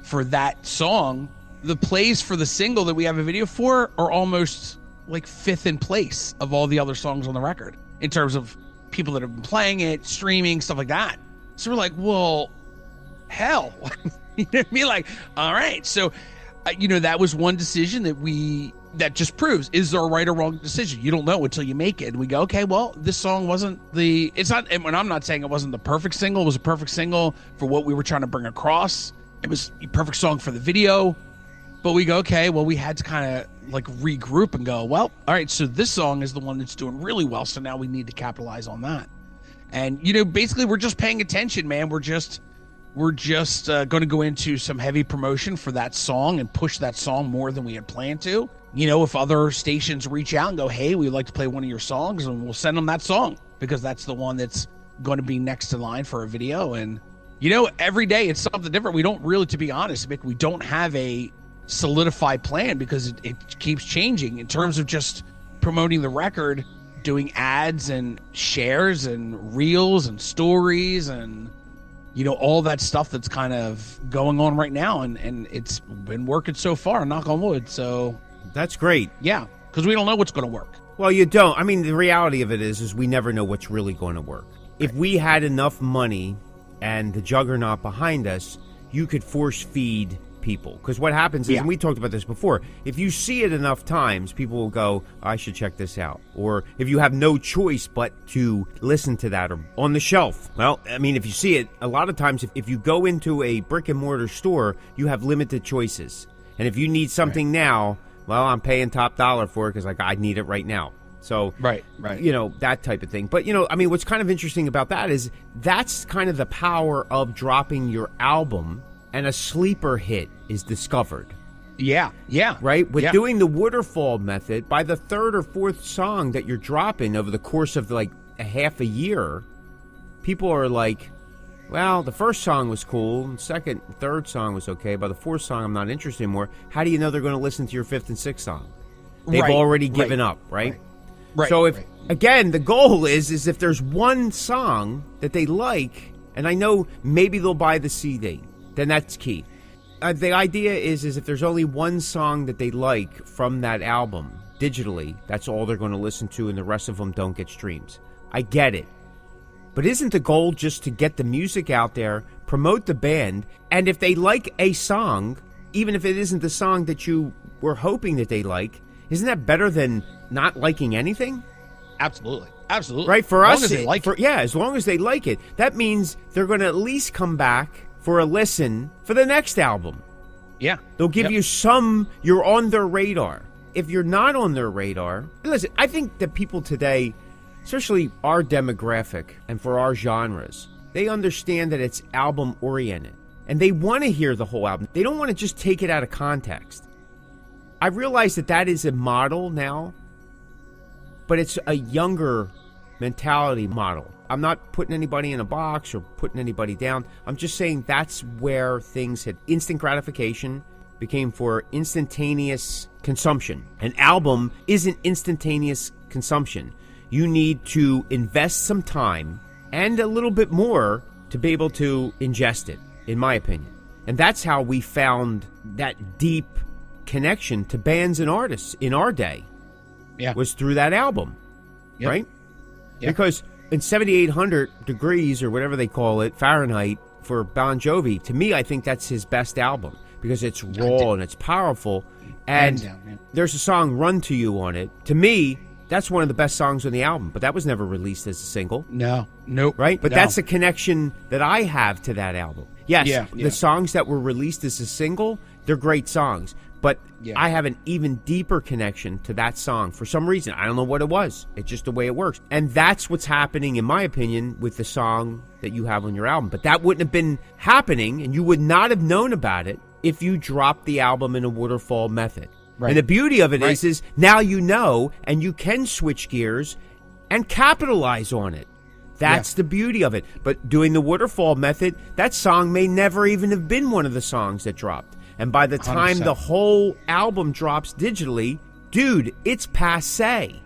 Speaker 3: for that song, the plays for the single that we have a video for are almost like 5th in place of all the other songs on the record in terms of people that have been playing it, streaming, stuff like that. So we're like, well, hell, you know what I mean? Like, all right. So, that was one decision that just proves, is there a right or wrong decision? You don't know until you make it. And we go, okay, well, this song and I'm not saying it wasn't the perfect single. It was a perfect single for what we were trying to bring across. It was a perfect song for the video. But we go, okay, well, we had to kind of like regroup and go, well, all right, so this song is the one that's doing really well. So now we need to capitalize on that. And, basically we're just paying attention, man. We're just going to go into some heavy promotion for that song and push that song more than we had planned to. If other stations reach out and go, hey, we'd like to play one of your songs, and we'll send them that song because that's the one that's going to be next in line for a video. And, every day it's something different. We don't really, to be honest, Mick, we don't have a solidified plan because it keeps changing in terms of just promoting the record, doing ads and shares and reels and stories and all that stuff that's kind of going on right now, and it's been working so far, knock on wood. So
Speaker 2: that's great.
Speaker 3: Yeah, because we don't know what's going to work.
Speaker 2: Well, you don't. I mean, the reality of it is we never know what's really going to work. If we had enough money and the juggernaut behind us, you could force feed people. Because what happens is, and we talked about this before, if you see it enough times, people will go, I should check this out. Or if you have no choice but to listen to that or on the shelf. Well, I mean, if you see it, a lot of times if you go into a brick and mortar store, you have limited choices. And if you need something now, well, I'm paying top dollar for it because I need it right now. So,
Speaker 3: right.
Speaker 2: That type of thing. But, I mean, what's kind of interesting about that is that's kind of the power of dropping your album and a sleeper hit is discovered.
Speaker 3: Yeah.
Speaker 2: Right? With doing the waterfall method, by the 3rd or 4th song that you're dropping over the course of like a half a year, people are like, well, the first song was cool, and second, third song was okay, by the 4th song I'm not interested anymore. How do you know they're going to listen to your 5th and 6th song? They've already given up, right?
Speaker 3: Right.
Speaker 2: So again, the goal is if there's one song that they like, and I know maybe they'll buy the CD, then that's key. The idea is if there's only one song that they like from that album digitally, that's all they're going to listen to, and the rest of them don't get streams. I get it. But isn't the goal just to get the music out there, promote the band, and if they like a song, even if it isn't the song that you were hoping that they like, isn't that better than not liking anything?
Speaker 3: Absolutely.
Speaker 2: Right? For us,
Speaker 3: as long as they like it.
Speaker 2: Yeah, as long as they like it. That means they're going to at least come back for a listen for the next album.
Speaker 3: Yeah.
Speaker 2: They'll give you you're on their radar. If you're not on their radar, listen, I think that people today, especially our demographic and for our genres, they understand that it's album oriented and they want to hear the whole album. They don't want to just take it out of context. I realize that is a model now, but it's a younger mentality model. I'm not putting anybody in a box or putting anybody down. I'm just saying that's where things had instant gratification became for instantaneous consumption. An album isn't instantaneous consumption. You need to invest some time and a little bit more to be able to ingest it, in my opinion. And that's how we found that deep connection to bands and artists in our day.
Speaker 3: Yeah.
Speaker 2: Was through that album,
Speaker 3: Yep.
Speaker 2: right?
Speaker 3: Yep.
Speaker 2: Because in 7,800 degrees or whatever they call it, Fahrenheit, for Bon Jovi, to me, I think that's his best album because it's raw and it's powerful. And
Speaker 3: Hands down, man.
Speaker 2: there's a song, Run to You, on it. To me, that's one of the best songs on the album, but that was never released as a single.
Speaker 3: No. Nope.
Speaker 2: Right? But
Speaker 3: No.
Speaker 2: that's a connection that I have to that album. Yes,
Speaker 3: Yeah, yeah.
Speaker 2: the songs that were released as a single, they're great songs. But
Speaker 3: Yeah.
Speaker 2: I have an even deeper connection to that song for some reason. I don't know what it was. It's just the way it works. And that's what's happening, in my opinion, with the song that you have on your album. But that wouldn't have been happening, and you would not have known about it if you dropped the album in a waterfall method.
Speaker 3: Right.
Speaker 2: And the beauty of it
Speaker 3: Right.
Speaker 2: is now you know, and you can switch gears and capitalize on it. That's the beauty of it. But doing the waterfall method, that song may never even have been one of the songs that dropped. And by the time
Speaker 3: 100%.
Speaker 2: the whole album drops digitally, dude, it's passé.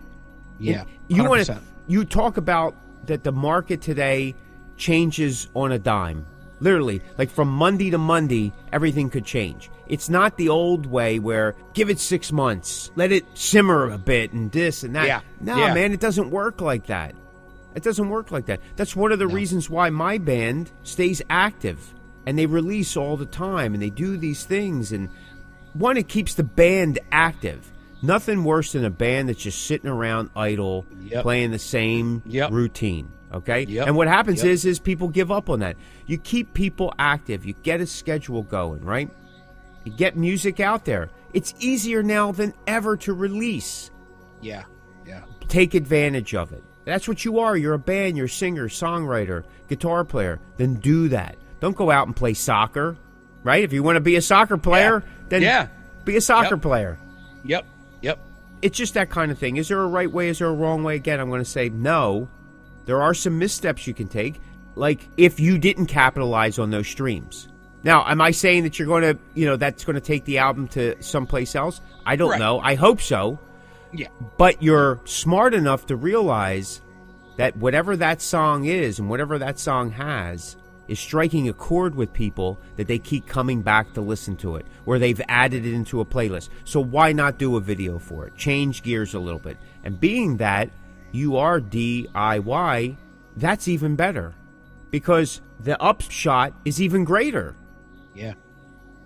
Speaker 3: Yeah.
Speaker 2: You want
Speaker 3: 100%.
Speaker 2: to you talk about that the market today changes on a dime. Literally, like from Monday to Monday, everything could change. It's not the old way where give it 6 months, let it simmer a bit and this and that.
Speaker 3: Yeah.
Speaker 2: No,
Speaker 3: Yeah.
Speaker 2: man, it doesn't work like that. It doesn't work like that. That's one of the reasons why my band stays active and they release all the time and they do these things. And one, it keeps the band active. Nothing worse than a band that's just sitting around idle,
Speaker 3: Yep.
Speaker 2: playing the same
Speaker 3: Yep.
Speaker 2: routine. Okay?
Speaker 3: Yep.
Speaker 2: And what happens
Speaker 3: Yep.
Speaker 2: is people give up on that. You keep people active. You get a schedule going, right? You get music out there. It's easier now than ever to release.
Speaker 3: Yeah. Yeah.
Speaker 2: Take advantage of it. That's what you are. You're a band. You're a singer, songwriter, guitar player. Then do that. Don't go out and play soccer, right? If you want to be a soccer player, then be a soccer player.
Speaker 3: Yep. Yep.
Speaker 2: It's just that kind of thing. Is there a right way? Is there a wrong way? Again, I'm going to say no. There are some missteps you can take, like if you didn't capitalize on those streams. Now, am I saying that you're going to, that's going to take the album to someplace else? I don't know. I hope so.
Speaker 3: Yeah.
Speaker 2: But you're smart enough to realize that whatever that song is and whatever that song has is striking a chord with people that they keep coming back to listen to it, or they've added it into a playlist. So why not do a video for it? Change gears a little bit. And being that you are DIY, that's even better because the upshot is even greater.
Speaker 3: Yeah.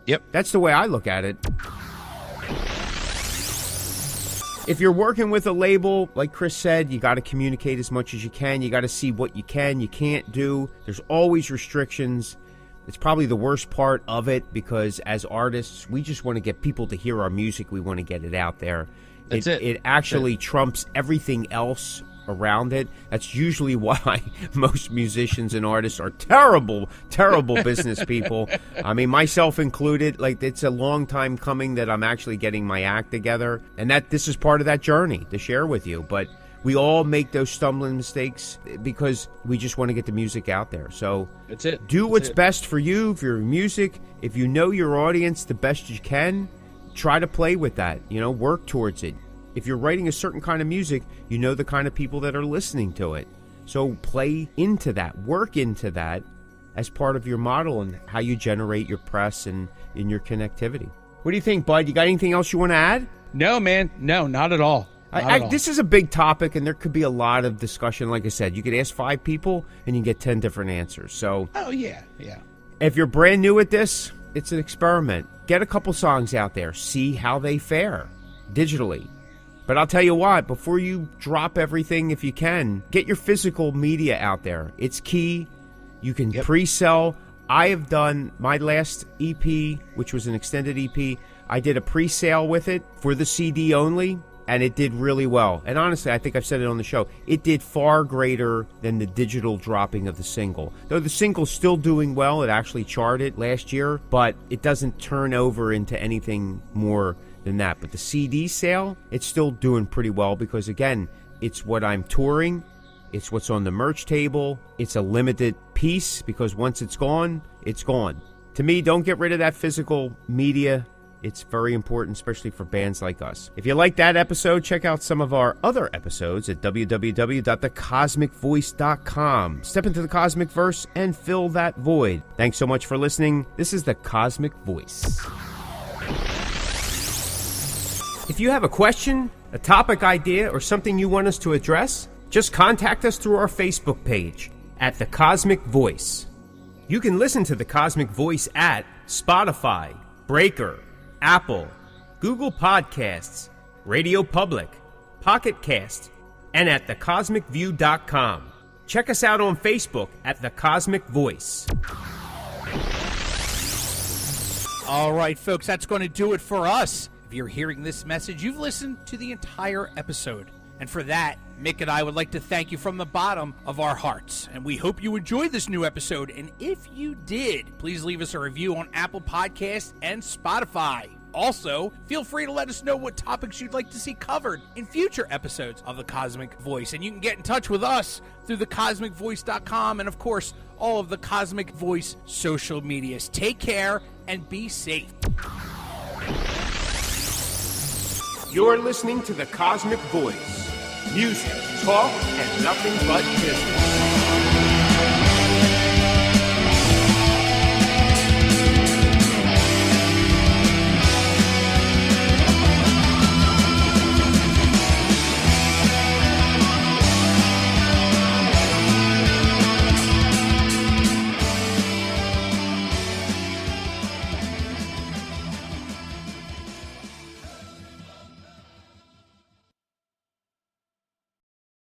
Speaker 3: Yep.
Speaker 2: That's the way I look at it. If you're working with a label, like Chris said, you got to communicate as much as you can. You got to see what you can, you can't do. There's always restrictions. It's probably the worst part of it because as artists, we just want to get people to hear our music. We want to get it out there.
Speaker 3: That's it.
Speaker 2: It actually trumps everything else around it. That's usually why most musicians and artists are terrible business people. I mean, myself included. Like, it's a long time coming that I'm actually getting my act together, and that this is part of that journey to share with you. But we all make those stumbling mistakes because we just want to get the music out there. So
Speaker 3: That's it.
Speaker 2: do
Speaker 3: That's
Speaker 2: what's
Speaker 3: it.
Speaker 2: best for you, for your music. If you know your audience the best you can, try to play with that. Work towards it. If you're writing a certain kind of music, you know the kind of people that are listening to it. So play into that, work into that as part of your model and how you generate your press and in your connectivity. What do you think, Bud? You got anything else you want to add?
Speaker 3: No, man. No, not at all. Not at all.
Speaker 2: This is a big topic, and there could be a lot of discussion. Like I said, you could ask 5 people, and you get 10 different answers. So
Speaker 3: Oh, yeah. Yeah.
Speaker 2: if you're brand new at this, it's an experiment. Get a couple songs out there. See how they fare digitally. But I'll tell you what, before you drop everything, if you can, get your physical media out there. It's key. You can pre-sell. I have done my last EP, which was an extended EP. I did a pre-sale with it for the CD only, and it did really well. And honestly, I think I've said it on the show, it did far greater than the digital dropping of the single. Though the single's still doing well, it actually charted last year, but it doesn't turn over into anything more than that. But the CD sale, it's still doing pretty well because, again, it's what I'm touring. It's what's on the merch table. It's a limited piece because once it's gone, it's gone. To me, don't get rid of that physical media. It's very important, especially for bands like us. If you like that episode, check out some of our other episodes at www.thecosmickvoice.com. Step into the Cosmickverse and fill that void. Thanks so much for listening. This is the Cosmick Voice. If you have a question, a topic idea, or something you want us to address, just contact us through our Facebook page at The Cosmick Voice. You can listen to The Cosmick Voice at Spotify, Breaker, Apple, Google Podcasts, Radio Public, Pocket Cast, and at thecosmicview.com. Check us out on Facebook at The Cosmick Voice.
Speaker 3: All right, folks, that's going to do it for us. If you're hearing this message, you've listened to the entire episode. And for that, Mick and I would like to thank you from the bottom of our hearts. And we hope you enjoyed this new episode. And if you did, please leave us a review on Apple Podcasts and Spotify. Also, feel free to let us know what topics you'd like to see covered in future episodes of The Cosmick Voice. And you can get in touch with us through thecosmickvoice.com and, of course, all of the Cosmick Voice social medias. Take care and be safe.
Speaker 2: You're listening to The Cosmick Voice. Music, talk, and nothing but business.